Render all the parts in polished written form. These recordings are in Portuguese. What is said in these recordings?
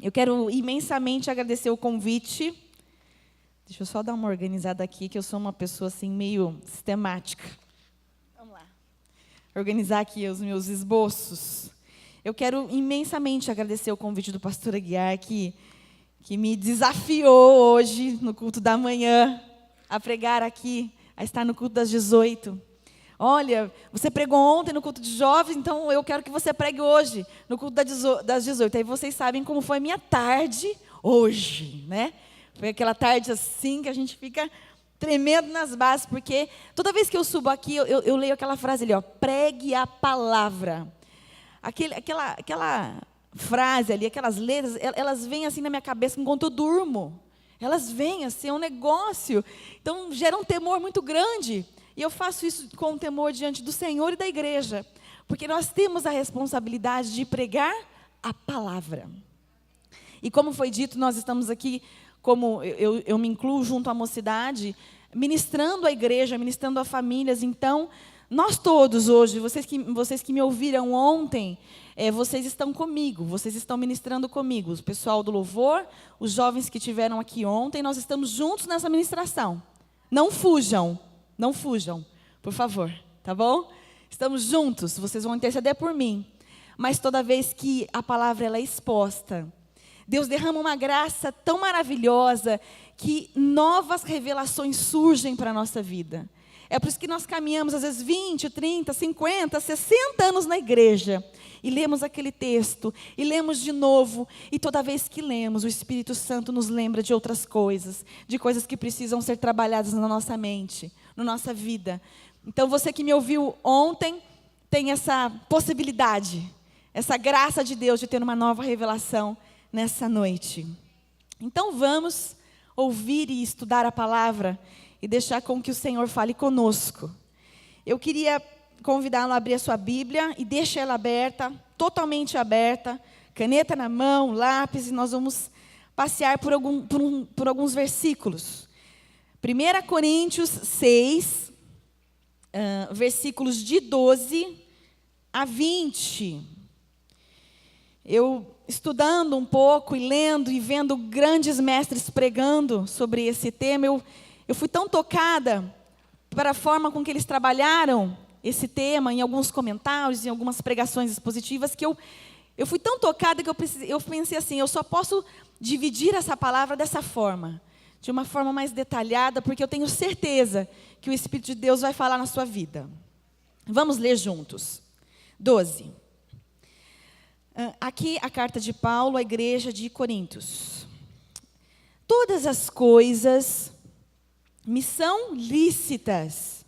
Eu quero imensamente agradecer o convite. Deixa eu só dar uma organizada aqui, que eu sou uma pessoa assim meio sistemática. Vamos lá. Organizar aqui os meus esboços. Eu quero imensamente agradecer o convite do pastor Aguiar, que me desafiou hoje, no culto da manhã, a pregar aqui, a estar no culto das 18. Olha, você pregou ontem no culto de jovens, então eu quero que você pregue hoje, no culto das 18. Aí vocês sabem como foi a minha tarde hoje, né? Foi aquela tarde assim que a gente fica tremendo nas bases, porque toda vez que eu subo aqui, eu leio aquela frase ali, ó, pregue a palavra. Aquela frase ali, aquelas letras, elas vêm assim na minha cabeça enquanto eu durmo. Elas vêm assim, é um negócio. Então, gera um temor muito grande. E eu faço isso com temor diante do Senhor e da igreja. Porque nós temos a responsabilidade de pregar a palavra. E como foi dito, nós estamos aqui, como eu me incluo junto à mocidade, ministrando a igreja, ministrando a famílias. Então, nós todos hoje, vocês que me ouviram ontem, vocês estão comigo, vocês estão ministrando comigo. O pessoal do louvor, os jovens que estiveram aqui ontem, nós estamos juntos nessa ministração. Não fujam, por favor, tá bom? Estamos juntos, vocês vão interceder por mim. Mas toda vez que a palavra ela é exposta, Deus derrama uma graça tão maravilhosa que novas revelações surgem para a nossa vida. É por isso que nós caminhamos, às vezes, 20, 30, 50, 60 anos na igreja. E lemos aquele texto, e lemos de novo. E toda vez que lemos, o Espírito Santo nos lembra de outras coisas. De coisas que precisam ser trabalhadas na nossa mente, na nossa vida. Então, você que me ouviu ontem, tem essa possibilidade, essa graça de Deus de ter uma nova revelação nessa noite. Então, vamos ouvir e estudar a palavra e deixar com que o Senhor fale conosco. Eu queria convidá-lo a abrir a sua Bíblia e deixa ela aberta, totalmente aberta, caneta na mão, lápis, e nós vamos passear por alguns versículos. 1 Coríntios 6, versículos de 12 a 20. Eu, estudando um pouco e lendo e vendo grandes mestres pregando sobre esse tema, eu fui tão tocada para a forma com que eles trabalharam esse tema, em alguns comentários, em algumas pregações expositivas, que eu fui tão tocada que eu pensei assim, eu só posso dividir essa palavra dessa forma, de uma forma mais detalhada, porque eu tenho certeza que o Espírito de Deus vai falar na sua vida. Vamos ler juntos. 12. Aqui a carta de Paulo à igreja de Coríntios. Todas as coisas me são lícitas,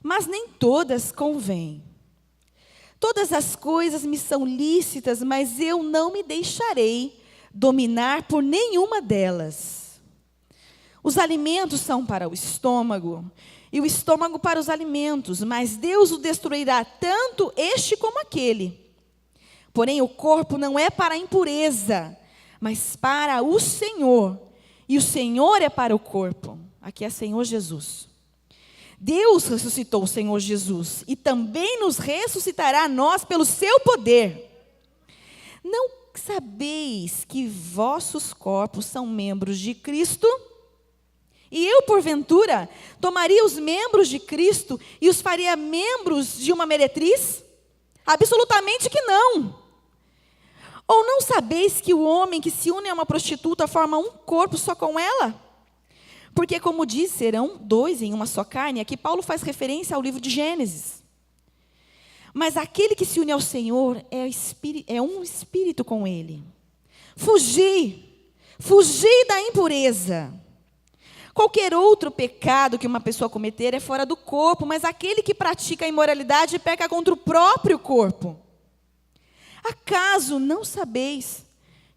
mas nem todas convêm. Todas as coisas me são lícitas, mas eu não me deixarei dominar por nenhuma delas. Os alimentos são para o estômago, e o estômago para os alimentos, mas Deus o destruirá tanto este como aquele. Porém, o corpo não é para a impureza, mas para o Senhor, e o Senhor é para o corpo. Aqui é Senhor Jesus. Deus ressuscitou o Senhor Jesus e também nos ressuscitará a nós pelo seu poder. Não sabeis que vossos corpos são membros de Cristo? E eu, porventura, tomaria os membros de Cristo e os faria membros de uma meretriz? Absolutamente que não. Ou não sabeis que o homem que se une a uma prostituta forma um corpo só com ela? Porque, como diz, serão dois em uma só carne. Aqui Paulo faz referência ao livro de Gênesis. Mas aquele que se une ao Senhor é um espírito com ele. Fugi da impureza. Qualquer outro pecado que uma pessoa cometer é fora do corpo, mas aquele que pratica a imoralidade peca contra o próprio corpo. Acaso não sabeis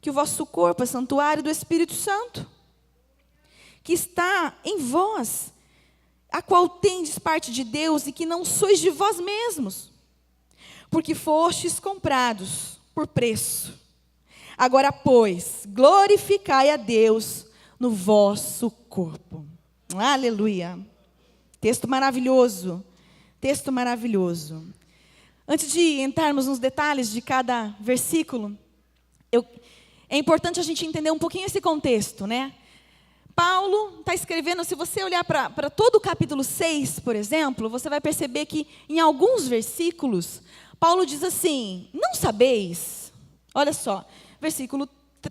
que o vosso corpo é santuário do Espírito Santo, que está em vós, a qual tendes parte de Deus e que não sois de vós mesmos, porque fostes comprados por preço. Agora, pois, glorificai a Deus no vosso corpo. Aleluia. Texto maravilhoso. Texto maravilhoso. Antes de entrarmos nos detalhes de cada versículo, é importante a gente entender um pouquinho esse contexto, né? Paulo está escrevendo, se você olhar para todo o capítulo 6, por exemplo, você vai perceber que em alguns versículos, Paulo diz assim: não sabeis, olha só, versículo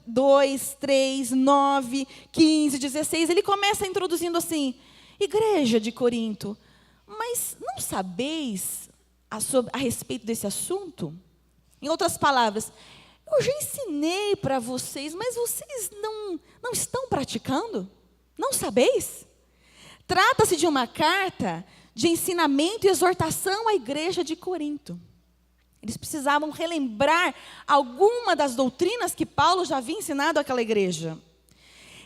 2, 3, 9, 15, 16, ele começa introduzindo assim: igreja de Corinto, mas não sabeis a respeito desse assunto? Em outras palavras, eu já ensinei para vocês, mas vocês não estão praticando? Não sabeis? Trata-se de uma carta de ensinamento e exortação à igreja de Corinto. Eles precisavam relembrar alguma das doutrinas que Paulo já havia ensinado àquela igreja.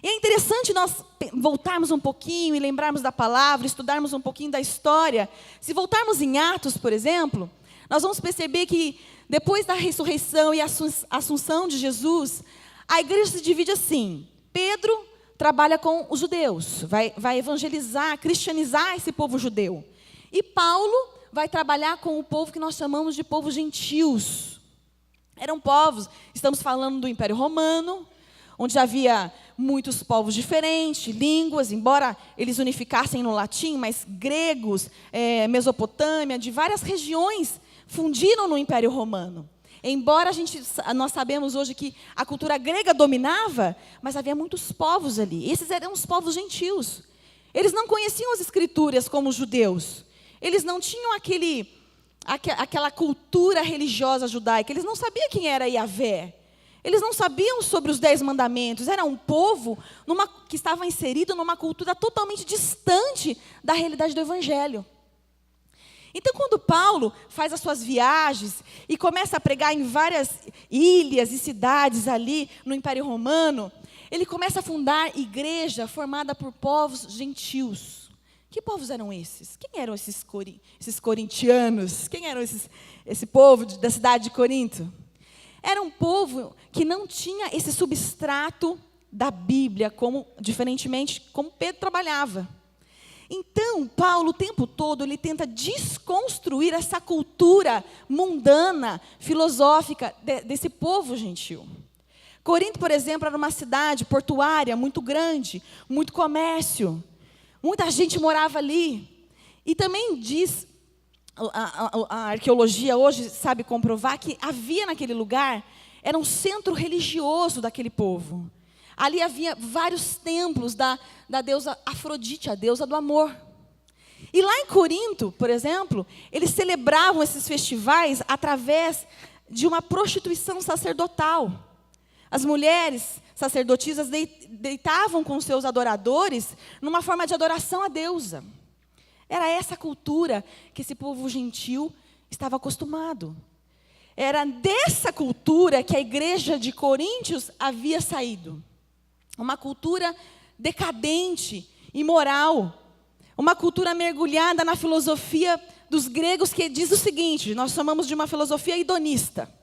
E é interessante nós voltarmos um pouquinho e lembrarmos da palavra, estudarmos um pouquinho da história. Se voltarmos em Atos, por exemplo, nós vamos perceber que depois da ressurreição e assunção de Jesus, a igreja se divide assim. Pedro trabalha com os judeus, vai evangelizar, cristianizar esse povo judeu. E Paulo vai trabalhar com o povo que nós chamamos de povos gentios. Eram povos, estamos falando do Império Romano, onde havia muitos povos diferentes, línguas, embora eles unificassem no latim, mas gregos, Mesopotâmia, de várias regiões, fundiram no Império Romano. Embora nós sabemos hoje que a cultura grega dominava, mas havia muitos povos ali. Esses eram os povos gentios. Eles não conheciam as escrituras como os judeus. Eles não tinham aquela cultura religiosa judaica. Eles não sabiam quem era Yahvé. Eles não sabiam sobre os 10 mandamentos. Era um povo que estava inserido numa cultura totalmente distante da realidade do Evangelho. Então, quando Paulo faz as suas viagens e começa a pregar em várias ilhas e cidades ali no Império Romano, ele começa a fundar igreja formada por povos gentios. Que povos eram esses? Quem eram esses corintianos? Quem eram esse povo da cidade de Corinto? Era um povo que não tinha esse substrato da Bíblia, diferentemente como Pedro trabalhava. Então, Paulo, o tempo todo, ele tenta desconstruir essa cultura mundana, filosófica desse povo gentil. Corinto, por exemplo, era uma cidade portuária muito grande, muito comércio. Muita gente morava ali. E também diz, a arqueologia hoje sabe comprovar que havia naquele lugar, era um centro religioso daquele povo. Ali havia vários templos da deusa Afrodite, a deusa do amor. E lá em Corinto, por exemplo, eles celebravam esses festivais através de uma prostituição sacerdotal. As mulheres sacerdotisas deitavam com seus adoradores numa forma de adoração à deusa. Era essa cultura que esse povo gentil estava acostumado. Era dessa cultura que a igreja de Coríntios havia saído. Uma cultura decadente, imoral. Uma cultura mergulhada na filosofia dos gregos, que diz o seguinte: nós chamamos de uma filosofia hedonista.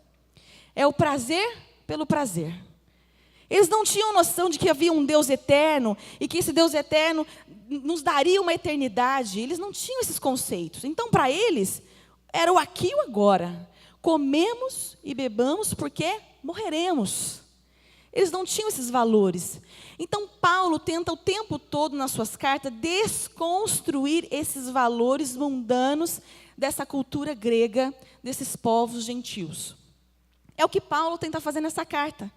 É o prazer pelo prazer. Eles não tinham noção de que havia um Deus eterno e que esse Deus eterno nos daria uma eternidade. Eles não tinham esses conceitos. Então, para eles, era o aqui e o agora. Comemos e bebamos porque morreremos. Eles não tinham esses valores. Então, Paulo tenta o tempo todo, nas suas cartas, desconstruir esses valores mundanos dessa cultura grega, desses povos gentios. É o que Paulo tenta fazer nessa carta.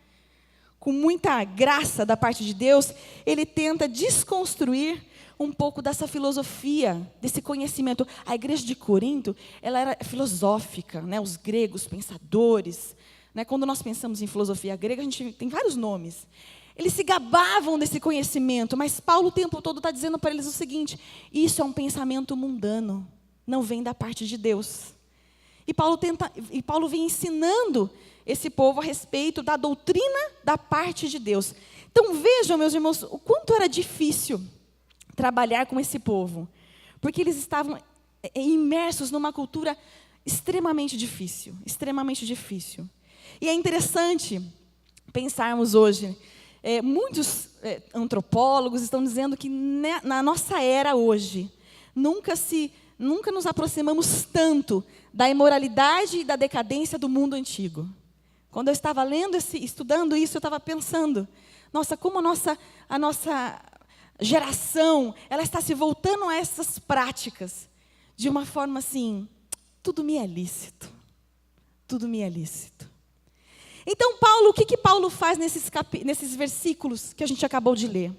Com muita graça da parte de Deus, ele tenta desconstruir um pouco dessa filosofia, desse conhecimento. A igreja de Corinto, ela era filosófica, né? Os gregos, pensadores. Quando nós pensamos em filosofia grega, a gente tem vários nomes. Eles se gabavam desse conhecimento, mas Paulo o tempo todo está dizendo para eles o seguinte: isso é um pensamento mundano, não vem da parte de Deus. E Paulo vem ensinando esse povo a respeito da doutrina da parte de Deus. Então vejam, meus irmãos, o quanto era difícil trabalhar com esse povo, porque eles estavam imersos numa cultura extremamente difícil, extremamente difícil. E é interessante pensarmos hoje, muitos antropólogos estão dizendo que na nossa era hoje, nunca nos aproximamos tanto da imoralidade e da decadência do mundo antigo. Quando eu estava lendo, estudando isso, eu estava pensando, nossa, como a nossa geração, ela está se voltando a essas práticas, de uma forma assim, tudo me é lícito. Tudo me é lícito. Então, Paulo, o que Paulo faz nesses versículos que a gente acabou de ler?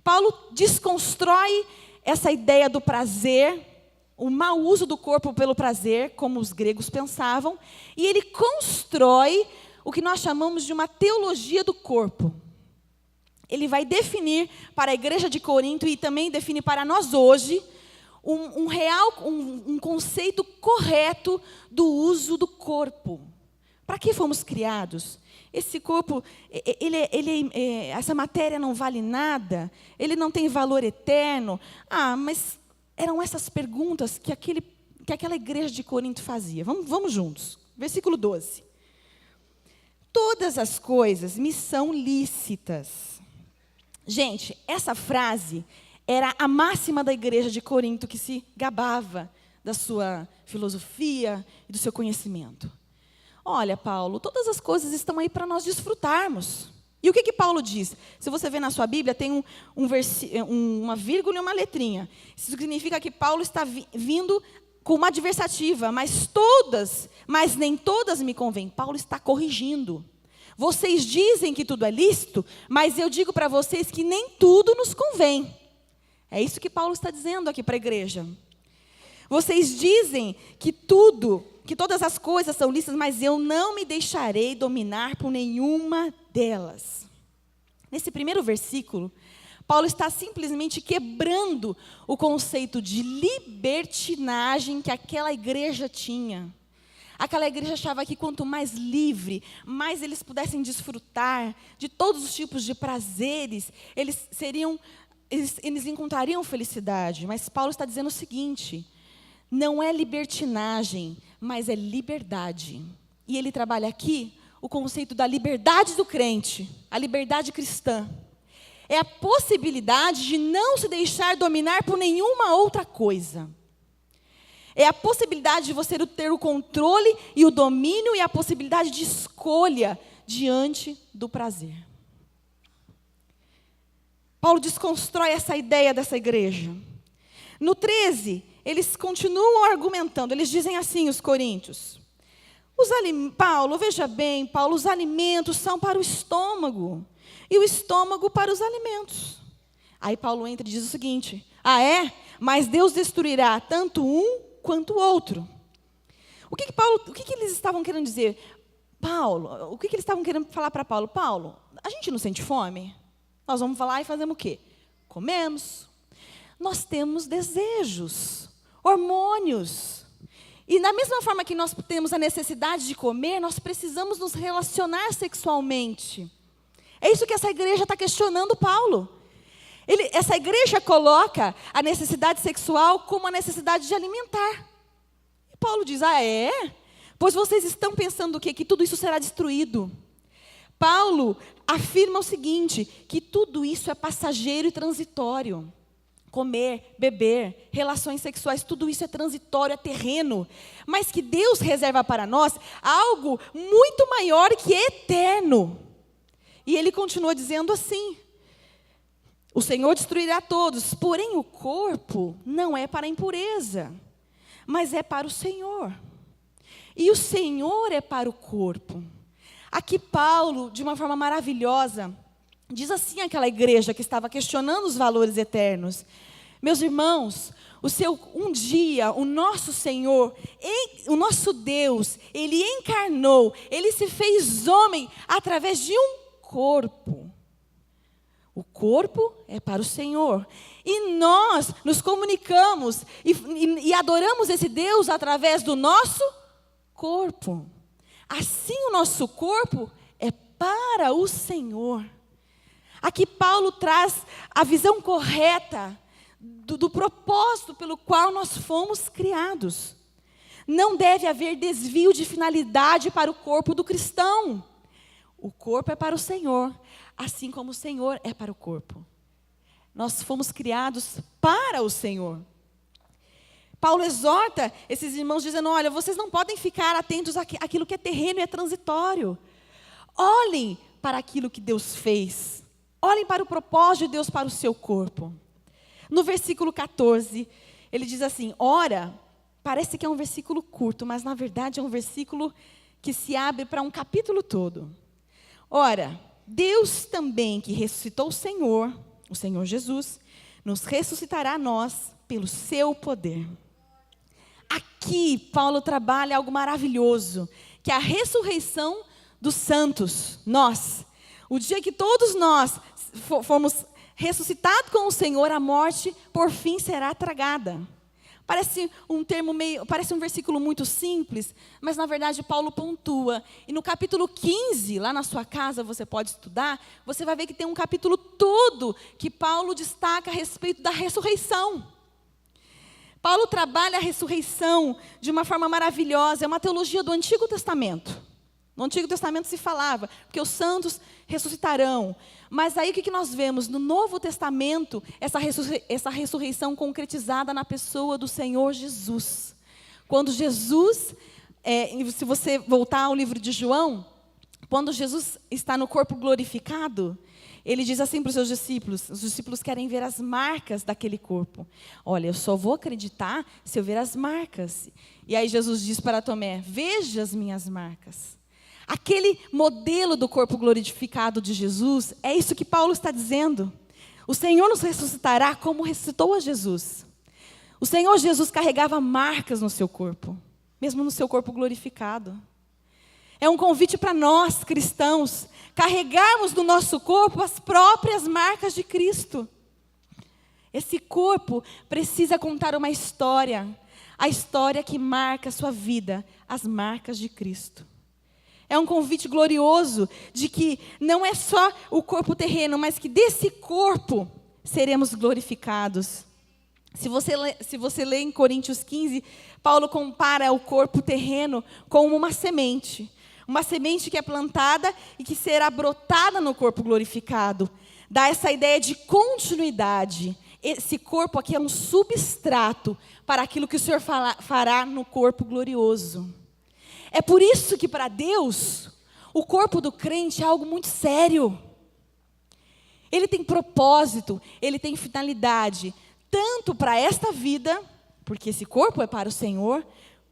Paulo desconstrói essa ideia do prazer, o mau uso do corpo pelo prazer, como os gregos pensavam, e ele constrói o que nós chamamos de uma teologia do corpo. Ele vai definir para a igreja de Corinto e também define para nós hoje um conceito correto do uso do corpo. Para que fomos criados? Esse corpo, essa matéria não vale nada? Ele não tem valor eterno? Mas eram essas perguntas que aquela igreja de Corinto fazia. Vamos juntos. Versículo 12. Todas as coisas me são lícitas. Gente, essa frase era a máxima da igreja de Corinto, que se gabava da sua filosofia e do seu conhecimento. Olha, Paulo, todas as coisas estão aí para nós desfrutarmos. E o que Paulo diz? Se você vê na sua Bíblia, tem uma vírgula e uma letrinha. Isso significa que Paulo está vindo com uma adversativa, mas nem todas me convêm. Paulo está corrigindo. Vocês dizem que tudo é lícito, mas eu digo para vocês que nem tudo nos convém. É isso que Paulo está dizendo aqui para a igreja. Vocês dizem que todas as coisas são lícitas, mas eu não me deixarei dominar por nenhuma delas. Nesse primeiro versículo, Paulo está simplesmente quebrando o conceito de libertinagem que aquela igreja tinha. Aquela igreja achava que quanto mais livre, mais eles pudessem desfrutar de todos os tipos de prazeres, eles encontrariam felicidade. Mas Paulo está dizendo o seguinte: não é libertinagem, mas é liberdade. E ele trabalha aqui o conceito da liberdade do crente, a liberdade cristã. É a possibilidade de não se deixar dominar por nenhuma outra coisa. É a possibilidade de você ter o controle e o domínio e a possibilidade de escolha diante do prazer. Paulo desconstrói essa ideia dessa igreja. No 13, eles continuam argumentando. Eles dizem assim, os coríntios. Paulo, veja bem, Paulo, os alimentos são para o estômago. E o estômago para os alimentos. Aí Paulo entra e diz o seguinte: mas Deus destruirá tanto um quanto o outro. O que eles estavam querendo dizer? Paulo, o que eles estavam querendo falar para Paulo? Paulo, a gente não sente fome? Nós vamos falar e fazemos o quê? Comemos. Nós temos desejos, hormônios. E da mesma forma que nós temos a necessidade de comer, nós precisamos nos relacionar sexualmente. É isso que essa igreja está questionando Paulo. Essa igreja coloca a necessidade sexual como a necessidade de alimentar. E Paulo diz, Pois vocês estão pensando o quê? Que tudo isso será destruído. Paulo afirma o seguinte, que tudo isso é passageiro e transitório. Comer, beber, relações sexuais, tudo isso é transitório, é terreno. Mas que Deus reserva para nós algo muito maior que é eterno. E ele continua dizendo assim: o Senhor destruirá todos, porém o corpo não é para a impureza, mas é para o Senhor. E o Senhor é para o corpo. Aqui Paulo, de uma forma maravilhosa, diz assim àquela igreja que estava questionando os valores eternos: meus irmãos, um dia o nosso Senhor, o nosso Deus, Ele encarnou, Ele se fez homem através de um corpo. O corpo é para o Senhor. E nós nos comunicamos e adoramos esse Deus através do nosso corpo. Assim o nosso corpo é para o Senhor. Aqui Paulo traz a visão correta do propósito pelo qual nós fomos criados. Não deve haver desvio de finalidade para o corpo do cristão. O corpo é para o Senhor, assim como o Senhor é para o corpo. Nós fomos criados para o Senhor. Paulo exorta esses irmãos dizendo: olha, vocês não podem ficar atentos àquilo que é terreno e é transitório. Olhem para aquilo que Deus fez. Olhem para o propósito de Deus para o seu corpo. No versículo 14, ele diz assim, ora, parece que é um versículo curto, mas na verdade é um versículo que se abre para um capítulo todo. Ora, Deus também que ressuscitou o Senhor Jesus, nos ressuscitará a nós pelo seu poder. Aqui, Paulo trabalha algo maravilhoso, que é a ressurreição dos santos, nós. O dia que todos nós formos ressuscitados com o Senhor, a morte, por fim, será tragada. Parece um versículo muito simples, mas na verdade Paulo pontua. E no capítulo 15, lá na sua casa, você pode estudar, você vai ver que tem um capítulo todo que Paulo destaca a respeito da ressurreição. Paulo trabalha a ressurreição de uma forma maravilhosa, é uma teologia do Antigo Testamento. No Antigo Testamento se falava, porque os santos ressuscitarão. Mas aí o que nós vemos? No Novo Testamento, essa ressurreição concretizada na pessoa do Senhor Jesus. Quando Jesus, se você voltar ao livro de João, quando Jesus está no corpo glorificado, ele diz assim para os seus discípulos, os discípulos querem ver as marcas daquele corpo. Olha, eu só vou acreditar se eu ver as marcas. E aí Jesus diz para Tomé, veja as minhas marcas. Aquele modelo do corpo glorificado de Jesus, é isso que Paulo está dizendo. O Senhor nos ressuscitará como ressuscitou a Jesus. O Senhor Jesus carregava marcas no seu corpo, mesmo no seu corpo glorificado. É um convite para nós, cristãos, carregarmos no nosso corpo as próprias marcas de Cristo. Esse corpo precisa contar uma história, a história que marca a sua vida, as marcas de Cristo. É um convite glorioso de que não é só o corpo terreno, mas que desse corpo seremos glorificados. Se você lê em Coríntios 15, Paulo compara o corpo terreno com uma semente. Uma semente que é plantada e que será brotada no corpo glorificado. Dá essa ideia de continuidade. Esse corpo aqui é um substrato para aquilo que o Senhor fará no corpo glorioso. É por isso que para Deus, o corpo do crente é algo muito sério. Ele tem propósito, ele tem finalidade, tanto para esta vida, porque esse corpo é para o Senhor,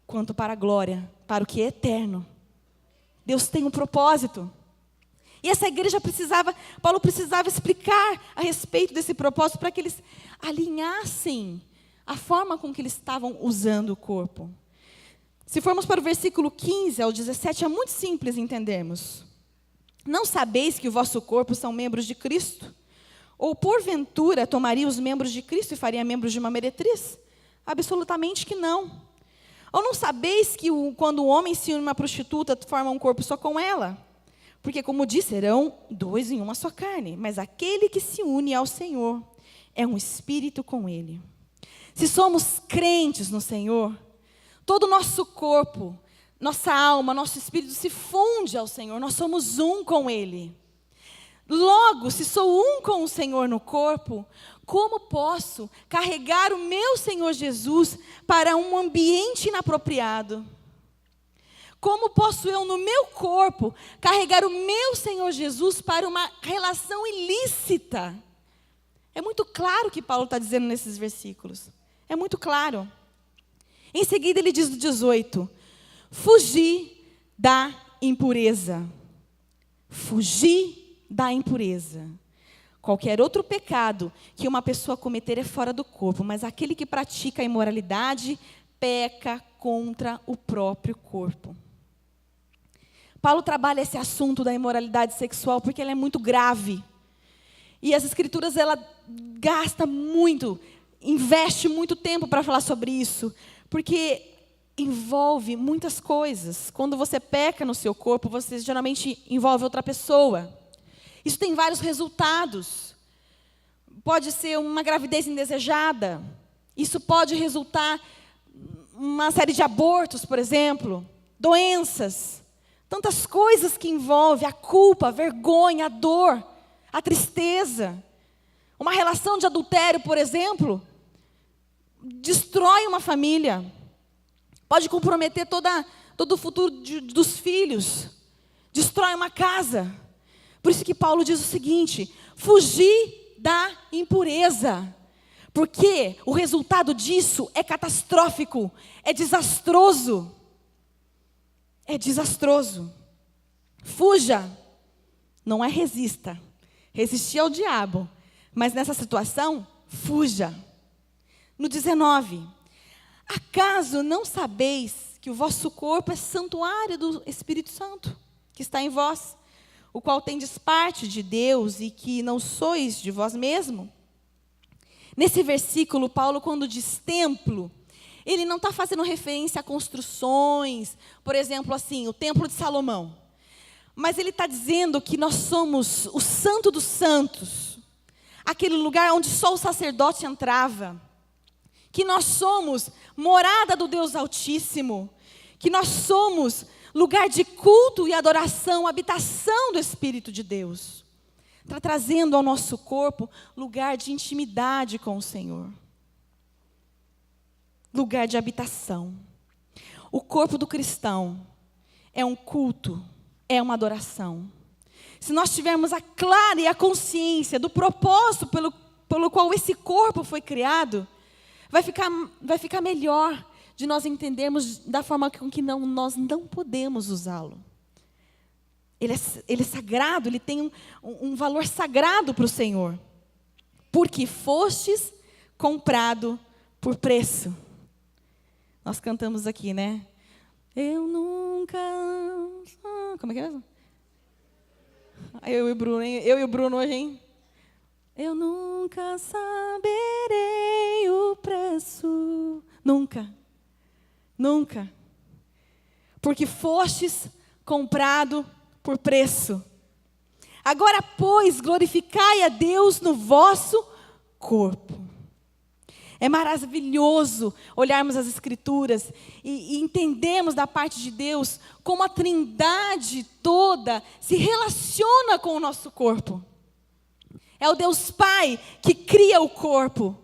quanto para a glória, para o que é eterno. Deus tem um propósito. E essa igreja Paulo precisava explicar a respeito desse propósito para que eles alinhassem a forma com que eles estavam usando o corpo. Se formos para o versículo 15 ao 17, é muito simples entendermos. Não sabeis que o vosso corpo são membros de Cristo? Ou porventura tomaria os membros de Cristo e faria membros de uma meretriz? Absolutamente que não. Ou não sabeis que quando o homem se une a uma prostituta, forma um corpo só com ela? Porque, como disse, serão dois em uma só carne. Mas aquele que se une ao Senhor é um espírito com Ele. Se somos crentes no Senhor, todo o nosso corpo, nossa alma, nosso espírito se funde ao Senhor. Nós somos um com Ele. Logo, se sou um com o Senhor no corpo, como posso carregar o meu Senhor Jesus para um ambiente inapropriado? Como posso eu, no meu corpo, carregar o meu Senhor Jesus para uma relação ilícita? É muito claro o que Paulo está dizendo nesses versículos. É muito claro. Em seguida ele diz no 18, fugir da impureza. Fugir da impureza. Qualquer outro pecado que uma pessoa cometer é fora do corpo, mas aquele que pratica a imoralidade peca contra o próprio corpo. Paulo trabalha esse assunto da imoralidade sexual porque ele é muito grave. E as Escrituras, ela gasta muito, investe muito tempo para falar sobre isso, porque envolve muitas coisas. Quando você peca no seu corpo, você geralmente envolve outra pessoa. Isso tem vários resultados. Pode ser uma gravidez indesejada. Isso pode resultar uma série de abortos, por exemplo. Doenças. Tantas coisas que envolvem a culpa, a vergonha, a dor, a tristeza. Uma relação de adultério, por exemplo, destrói uma família. Pode comprometer todo o futuro dos filhos. destrói uma casa. Por isso que Paulo diz o seguinte: fugir da impureza. Porque o resultado disso é catastrófico, é desastroso. É desastroso. Fuja, não é resista. Resistir ao diabo. Mas nessa situação, fuja. No 19, acaso não sabeis que o vosso corpo é santuário do Espírito Santo, que está em vós, o qual tendes parte de Deus e que não sois de vós mesmo? Nesse versículo, Paulo, quando diz templo, ele não está fazendo referência a construções, por exemplo, assim, o Templo de Salomão. Mas ele está dizendo que nós somos o Santo dos Santos, aquele lugar onde só o sacerdote entrava. Que nós somos morada do Deus Altíssimo. Que nós somos lugar de culto e adoração, habitação do Espírito de Deus. Está trazendo ao nosso corpo lugar de intimidade com o Senhor. Lugar de habitação. O corpo do cristão é um culto, é uma adoração. Se nós tivermos a clara e a consciência do propósito pelo qual esse corpo foi criado, vai ficar melhor de nós entendermos da forma com que nós não podemos usá-lo. Ele é sagrado, ele tem um valor sagrado para o Senhor. Porque fostes comprado por preço. Nós cantamos aqui, né? Eu nunca... Como é que é mesmo? Eu e o Bruno hoje, hein? Eu nunca saberei o preço. Nunca. Nunca. Porque fostes comprado por preço. Agora, pois, glorificai a Deus no vosso corpo. É maravilhoso olharmos as Escrituras e entendermos da parte de Deus como a Trindade toda se relaciona com o nosso corpo. É o Deus Pai que cria o corpo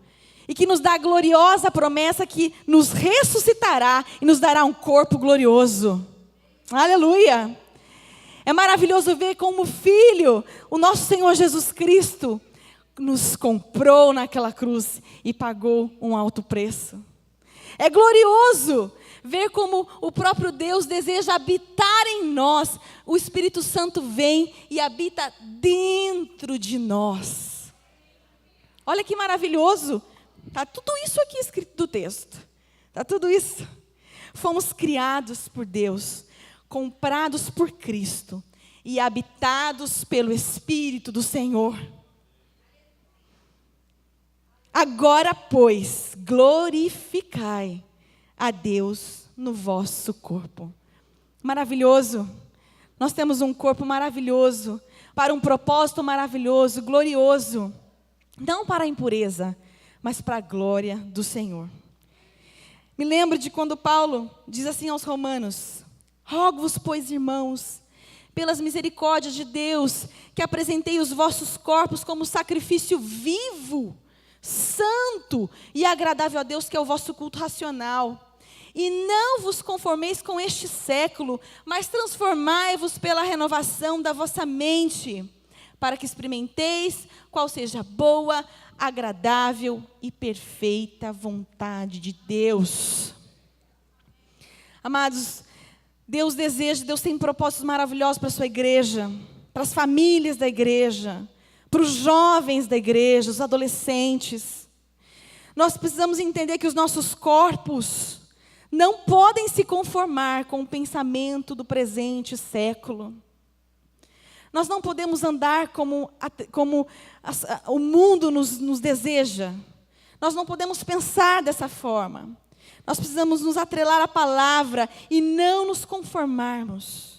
e que nos dá a gloriosa promessa que nos ressuscitará e nos dará um corpo glorioso. Aleluia! É maravilhoso ver como o Filho, o nosso Senhor Jesus Cristo, nos comprou naquela cruz e pagou um alto preço. É glorioso ver como o próprio Deus deseja habitar em nós. O Espírito Santo vem e habita dentro de nós. Olha que maravilhoso. Está tudo isso aqui escrito do texto. Está tudo isso. Fomos criados por Deus, comprados por Cristo e habitados pelo Espírito do Senhor. Agora, pois, glorificai a Deus no vosso corpo. Maravilhoso. Nós temos um corpo maravilhoso, para um propósito maravilhoso, glorioso. Não para a impureza, mas para a glória do Senhor. Me lembro de quando Paulo diz assim aos Romanos: rogo-vos, pois, irmãos, pelas misericórdias de Deus, que apresentei os vossos corpos como sacrifício vivo, santo e agradável a Deus, que é o vosso culto racional. E não vos conformeis com este século, mas transformai-vos pela renovação da vossa mente, para que experimenteis qual seja a boa, agradável e perfeita vontade de Deus. Amados, Deus tem propósitos maravilhosos para a sua igreja, para as famílias da igreja, para os jovens da igreja, os adolescentes. Nós precisamos entender que os nossos corpos não podem se conformar com o pensamento do presente século. Nós não podemos andar como o mundo nos deseja. Nós não podemos pensar dessa forma. Nós precisamos nos atrelar à palavra e não nos conformarmos.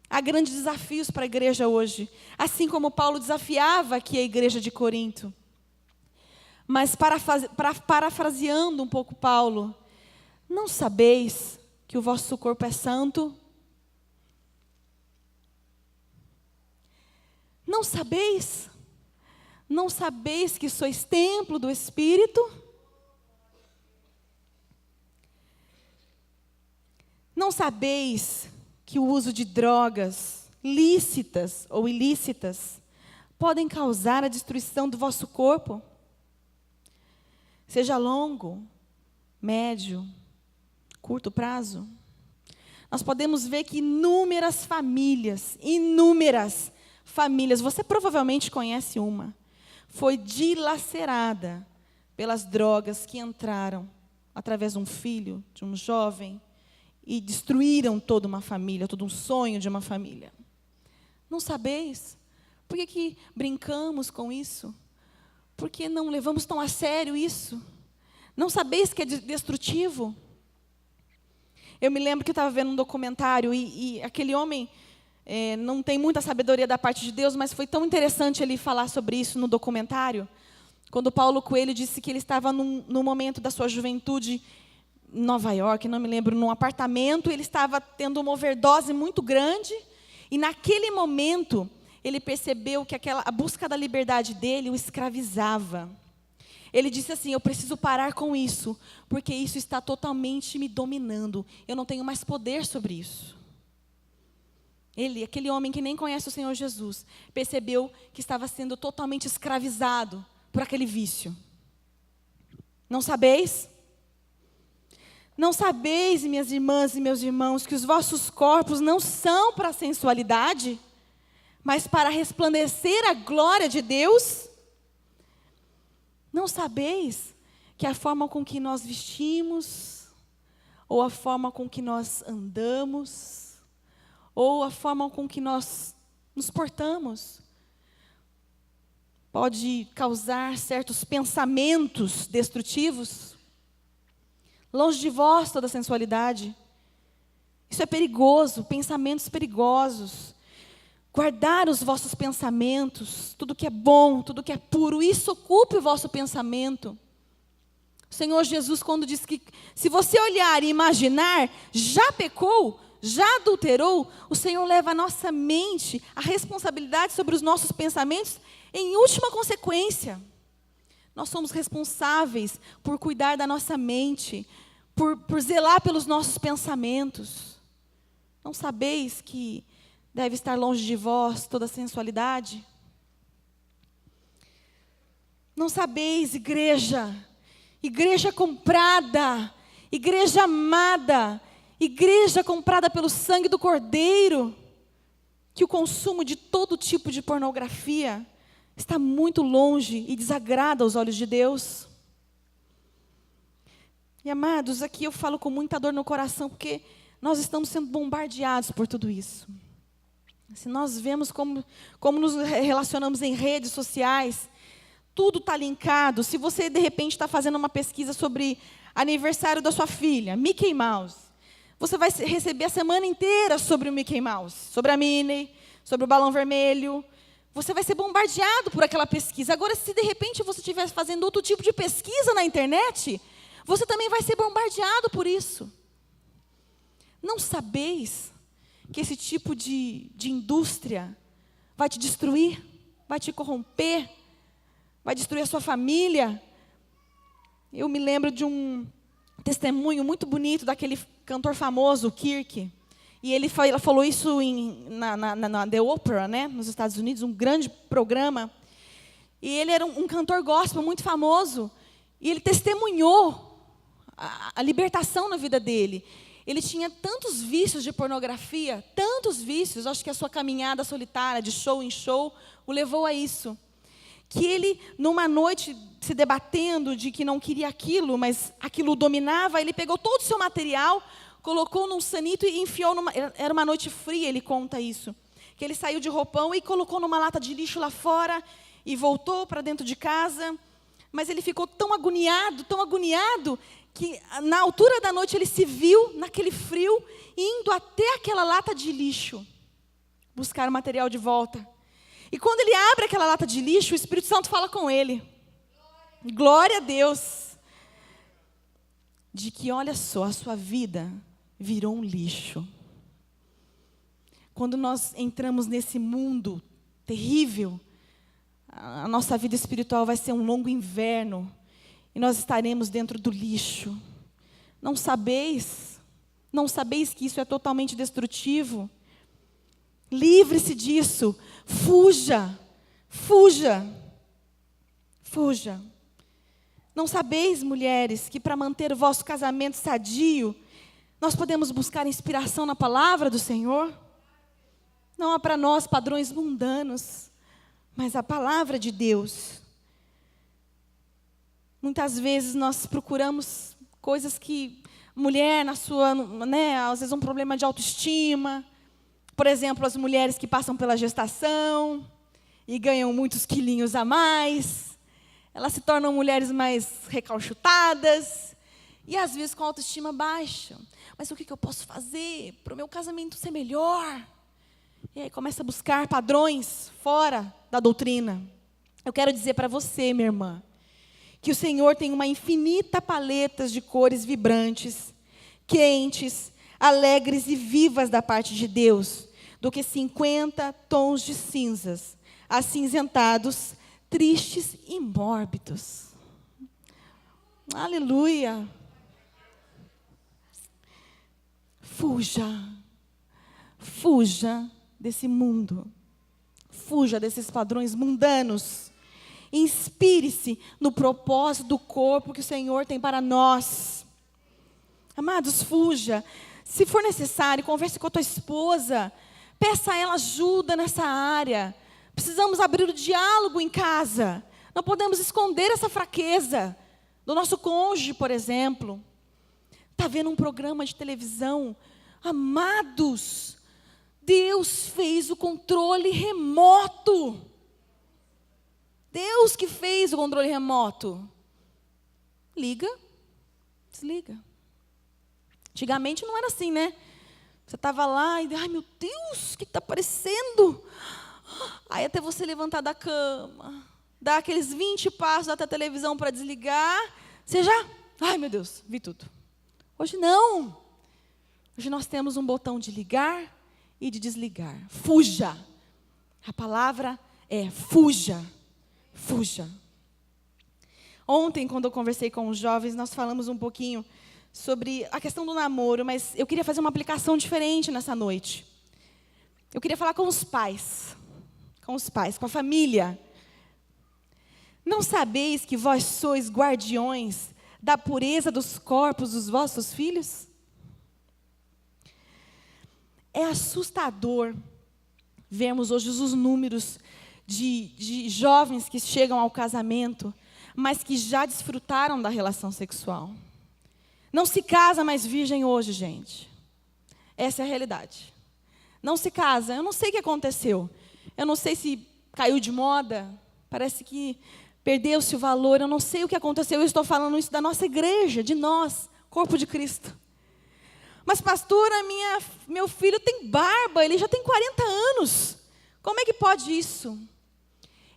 Há grandes desafios para a igreja hoje, assim como Paulo desafiava aqui a igreja de Corinto. Mas parafraseando um pouco Paulo, não sabeis que o vosso corpo é santo? Não sabeis? Não sabeis que sois templo do Espírito? Não sabeis que o uso de drogas, lícitas ou ilícitas, podem causar a destruição do vosso corpo, seja longo, médio, curto prazo. Nós podemos ver que inúmeras famílias, você provavelmente conhece uma, foi dilacerada pelas drogas que entraram através de um filho, de um jovem, e destruíram toda uma família, todo um sonho de uma família. Não sabeis? Por que brincamos com isso? Por que não levamos tão a sério isso? Não sabeis que é destrutivo? Eu me lembro que eu estava vendo um documentário e aquele homem não tem muita sabedoria da parte de Deus, mas foi tão interessante ele falar sobre isso no documentário, quando Paulo Coelho disse que ele estava no momento da sua juventude em Nova York, não me lembro, num apartamento, ele estava tendo uma overdose muito grande, e naquele momento ele percebeu que a busca da liberdade dele o escravizava. Ele disse assim: eu preciso parar com isso, porque isso está totalmente me dominando, eu não tenho mais poder sobre isso. Ele, aquele homem que nem conhece o Senhor Jesus, percebeu que estava sendo totalmente escravizado por aquele vício. Não sabeis? Não sabeis, minhas irmãs e meus irmãos, que os vossos corpos não são para a sensualidade, mas para resplandecer a glória de Deus? Não sabeis que a forma com que nós vestimos, ou a forma com que nós andamos, ou a forma com que nós nos portamos, pode causar certos pensamentos destrutivos? Longe de vós toda sensualidade. Isso é perigoso, pensamentos perigosos. Guardar os vossos pensamentos, tudo que é bom, tudo que é puro, isso ocupe o vosso pensamento. O Senhor Jesus, quando diz que se você olhar e imaginar, já pecou, já adulterou, o Senhor leva a nossa mente, a responsabilidade sobre os nossos pensamentos, em última consequência. Nós somos responsáveis por cuidar da nossa mente, por zelar pelos nossos pensamentos. Não sabeis que deve estar longe de vós toda sensualidade? Não sabeis, igreja comprada, igreja amada, igreja comprada pelo sangue do Cordeiro, que o consumo de todo tipo de pornografia está muito longe e desagrada aos olhos de Deus? E amados, aqui eu falo com muita dor no coração, porque nós estamos sendo bombardeados por tudo isso. Se nós vemos como nos relacionamos em redes sociais, tudo está linkado. Se você, de repente, está fazendo uma pesquisa sobre aniversário da sua filha, Mickey Mouse, você vai receber a semana inteira sobre o Mickey Mouse, sobre a Minnie, sobre o balão vermelho. Você vai ser bombardeado por aquela pesquisa. Agora, se de repente você estiver fazendo outro tipo de pesquisa na internet, você também vai ser bombardeado por isso. Não sabeis que esse tipo de indústria vai te destruir, vai te corromper, vai destruir a sua família? Eu me lembro de um testemunho muito bonito daquele cantor famoso, o Kirk. E ele falou isso na The Opera, né, nos Estados Unidos, um grande programa. E ele era um cantor gospel muito famoso. E ele testemunhou a libertação na vida dele. Ele tinha tantos vícios de pornografia, tantos vícios, acho que a sua caminhada solitária, de show em show, o levou a isso. Que ele, numa noite, se debatendo de que não queria aquilo, mas aquilo o dominava, ele pegou todo o seu material, colocou num sanito e enfiou era uma noite fria, ele conta isso. Que ele saiu de roupão e colocou numa lata de lixo lá fora e voltou para dentro de casa. Mas ele ficou tão agoniado, que na altura da noite ele se viu, naquele frio, indo até aquela lata de lixo, buscar o material de volta. E quando ele abre aquela lata de lixo, o Espírito Santo fala com ele. Glória a Deus. De que, olha só, a sua vida virou um lixo. Quando nós entramos nesse mundo terrível, a nossa vida espiritual vai ser um longo inverno. E nós estaremos dentro do lixo. Não sabeis que isso é totalmente destrutivo? Livre-se disso. Fuja. Fuja. Fuja. Não sabeis, mulheres, que para manter o vosso casamento sadio, nós podemos buscar inspiração na palavra do Senhor? Não há para nós padrões mundanos, mas a palavra de Deus. Muitas vezes nós procuramos coisas que mulher na sua, às vezes um problema de autoestima. Por exemplo, as mulheres que passam pela gestação e ganham muitos quilinhos a mais. Elas se tornam mulheres mais recalchutadas e às vezes com autoestima baixa. Mas o que eu posso fazer para o meu casamento ser melhor? E aí começa a buscar padrões fora da doutrina. Eu quero dizer para você, minha irmã, que o Senhor tem uma infinita paleta de cores vibrantes, quentes, alegres e vivas da parte de Deus, do que 50 tons de cinzas, acinzentados, tristes e mórbidos. Aleluia. Fuja. Fuja desse mundo. Fuja desses padrões mundanos. Inspire-se no propósito do corpo que o Senhor tem para nós. Amados, fuja. Se for necessário, converse com a tua esposa. Peça a ela ajuda nessa área. Precisamos abrir o diálogo em casa. Não podemos esconder essa fraqueza do nosso cônjuge, por exemplo. Está vendo um programa de televisão? Amados, Deus fez o controle remoto. Deus que fez o controle remoto. Liga, desliga. Antigamente não era assim, né? Você estava lá e, ai meu Deus, o que está aparecendo? Aí até você levantar da cama, dar aqueles 20 passos até a televisão para desligar, você já, ai meu Deus, vi tudo. Hoje não. Hoje nós temos um botão de ligar e de desligar. Fuja. A palavra é fuja. Fuja. Ontem, quando eu conversei com os jovens, nós falamos um pouquinho sobre a questão do namoro, mas eu queria fazer uma aplicação diferente nessa noite. Eu queria falar com os pais, com a família. Não sabeis que vós sois guardiões da pureza dos corpos dos vossos filhos? É assustador vermos hoje os números de jovens que chegam ao casamento, mas que já desfrutaram da relação sexual. Não se casa mais virgem hoje, gente. Essa é a realidade. Não se casa. Eu não sei o que aconteceu. Eu não sei se caiu de moda. Parece que perdeu-se o valor. Eu não sei o que aconteceu. Eu estou falando isso da nossa igreja, de nós, corpo de Cristo. Mas, pastora, meu filho tem barba. Ele já tem 40 anos. Como é que pode isso?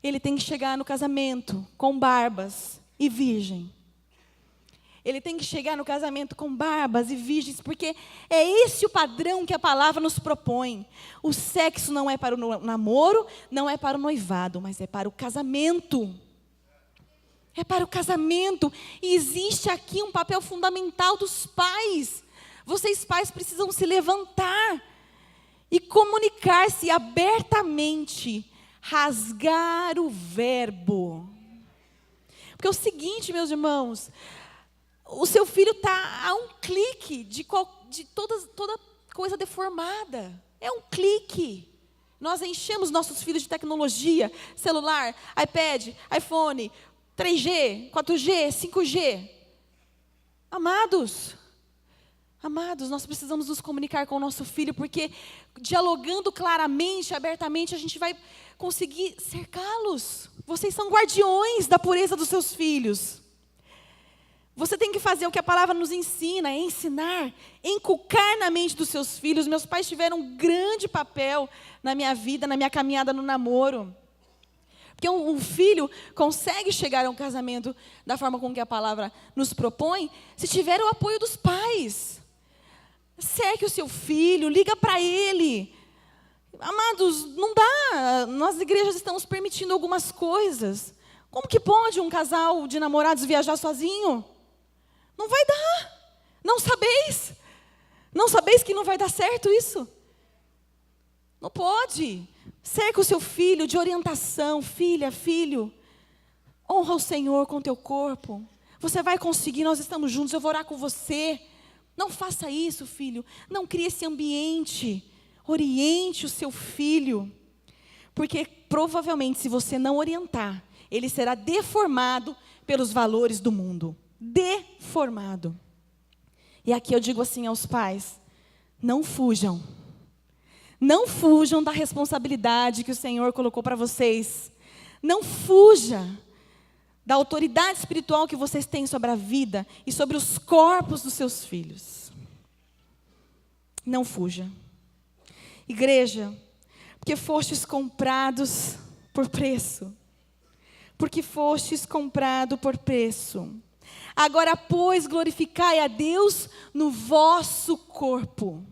Ele tem que chegar no casamento com barbas e virgem. Ele tem que chegar no casamento com barbas e virgens, porque é esse o padrão que a palavra nos propõe. O sexo não é para o namoro, não é para o noivado, mas é para o casamento. É para o casamento. E existe aqui um papel fundamental dos pais. Vocês, pais, precisam se levantar e comunicar-se abertamente, rasgar o verbo. Porque é o seguinte, meus irmãos, o seu filho está a um clique de toda coisa deformada. É um clique. Nós enchemos nossos filhos de tecnologia, celular, iPad, iPhone, 3G, 4G, 5G. Amados, nós precisamos nos comunicar com o nosso filho, porque dialogando claramente, abertamente, a gente vai conseguir cercá-los. Vocês são guardiões da pureza dos seus filhos. Você tem que fazer o que a palavra nos ensina, é ensinar, inculcar na mente dos seus filhos. Meus pais tiveram um grande papel na minha vida, na minha caminhada no namoro. Porque um filho consegue chegar a um casamento da forma com que a palavra nos propõe, se tiver o apoio dos pais. Cerque o seu filho, liga para ele. Amados, não dá. Nós, igrejas, estamos permitindo algumas coisas. Como que pode um casal de namorados viajar sozinho? Não vai dar. Não sabeis? Não sabeis que não vai dar certo isso? Não pode. Cerca o seu filho de orientação. Filha, filho, honra o Senhor com teu corpo. Você vai conseguir, nós estamos juntos, eu vou orar com você. Não faça isso, filho. Não crie esse ambiente. Oriente o seu filho. Porque provavelmente, se você não orientar, ele será deformado pelos valores do mundo. Deformado. E aqui eu digo assim aos pais: não fujam. Não fujam da responsabilidade que o Senhor colocou para vocês. Não fuja da autoridade espiritual que vocês têm sobre a vida e sobre os corpos dos seus filhos. Não fuja. Igreja, porque fostes comprados por preço. Porque fostes comprado por preço. Agora, pois, glorificai a Deus no vosso corpo.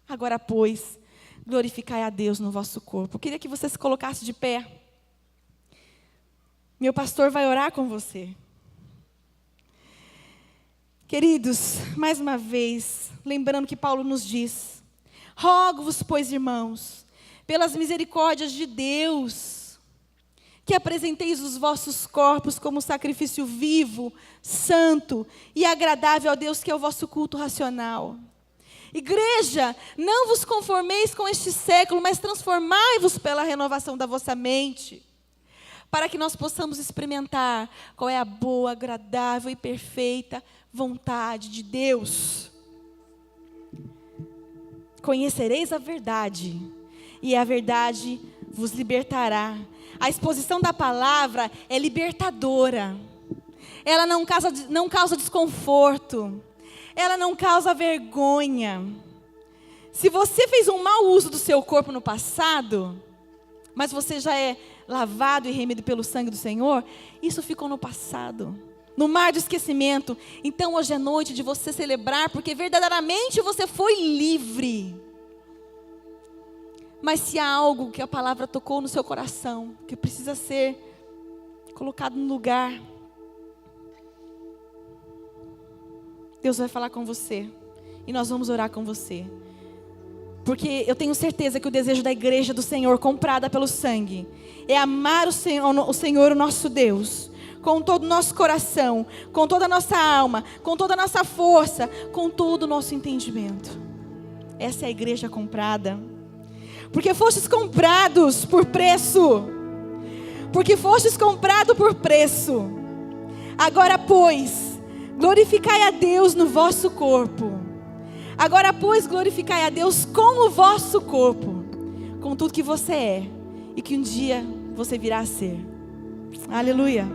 Agora, pois, glorificai a Deus no vosso corpo. Eu queria que você se colocasse de pé. Meu pastor vai orar com você. Queridos, mais uma vez, lembrando que Paulo nos diz: rogo-vos, pois, irmãos, pelas misericórdias de Deus, que apresenteis os vossos corpos como sacrifício vivo, santo e agradável a Deus, que é o vosso culto racional. Igreja, não vos conformeis com este século, mas transformai-vos pela renovação da vossa mente, para que nós possamos experimentar qual é a boa, agradável e perfeita vontade de Deus. Conhecereis a verdade, e a verdade vos libertará. A exposição da palavra é libertadora. Ela não causa desconforto. Ela não causa vergonha. Se você fez um mau uso do seu corpo no passado, mas você já é lavado e remido pelo sangue do Senhor, isso ficou no passado, no mar do esquecimento. Então hoje é noite de você celebrar, porque verdadeiramente você foi livre. Mas se há algo que a palavra tocou no seu coração, que precisa ser colocado no lugar, Deus vai falar com você. E nós vamos orar com você. Porque eu tenho certeza que o desejo da igreja do Senhor, comprada pelo sangue, é amar o Senhor, o nosso Deus, com todo o nosso coração, com toda a nossa alma, com toda a nossa força, com todo o nosso entendimento. Essa é a igreja comprada. Porque fostes comprados por preço. Porque fostes comprado por preço. Agora, pois, glorificai a Deus no vosso corpo. Agora, pois, glorificai a Deus com o vosso corpo, com tudo que você é e que um dia você virá a ser. Aleluia.